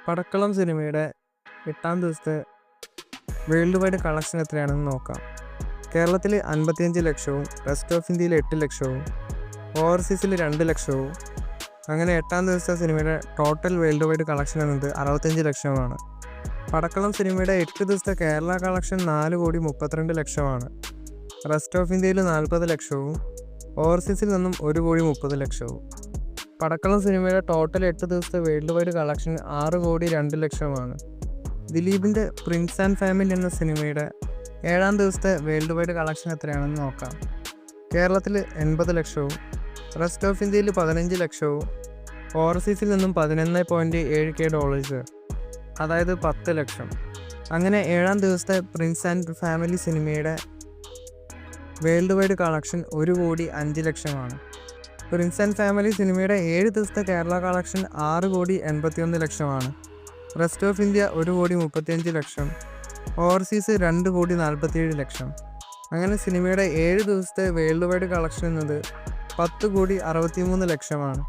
പടക്കളം സിനിമയുടെ 8-ാം ദിവസത്തെ world wide collection എത്രയാണെന്ന് നോക്കാം. കേരളത്തിൽ 55 ലക്ഷവും, റെസ്റ്റ് ഓഫ് ഇന്ത്യയിൽ 8 ലക്ഷവും, ഓവർസീസിൽ 2 ലക്ഷവും. അങ്ങനെ 8-ാം ദിവസത്തെ സിനിമയുടെ ടോട്ടൽ വേൾഡ് വൈഡ് കളക്ഷൻ എന്നത് 65 ലക്ഷമാണ്. പടക്കളം സിനിമയുടെ 8 ദിവസത്തെ കേരള കളക്ഷൻ 4,32,00,000ആണ്. റെസ്റ്റ് ഓഫ് ഇന്ത്യയിൽ 40 ലക്ഷവും, ഓവർസീസിൽ നിന്നും 1,30,00,000. പടക്കളം സിനിമയുടെ ടോട്ടൽ 8 ദിവസത്തെ വേൾഡ് വൈഡ് കളക്ഷൻ 6,02,00,000ആണ്. ദിലീപിൻ്റെ പ്രിൻസ് ആൻഡ് ഫാമിലി എന്ന സിനിമയുടെ 7-ാം ദിവസത്തെ വേൾഡ് വൈഡ് കളക്ഷൻ എത്രയാണെന്ന് നോക്കാം. കേരളത്തിൽ 80 ലക്ഷവും, റെസ്റ്റ് ഓഫ് ഇന്ത്യയിൽ 15 ലക്ഷവും, ഓവർസീസിൽ നിന്നും $11.7K, അതായത് 10 ലക്ഷം. അങ്ങനെ 7-ാം ദിവസത്തെ പ്രിൻസ് ആൻഡ് ഫാമിലി സിനിമയുടെ വേൾഡ് വൈഡ് കളക്ഷൻ 1,05,00,000ആണ്. പ്രിൻസ് ആൻഡ് ഫാമിലി സിനിമയുടെ 7 ദിവസത്തെ കേരള കളക്ഷൻ 6,81,00,000ആണ്. Rest of India 1,35,00,000, overseas 2,47,00,000. അങ്ങനെ സിനിമയുടെ 7 ദിവസത്തെ വേൾഡ് വൈഡ് കളക്ഷൻ എന്നത് 10,63,00,000ആണ്.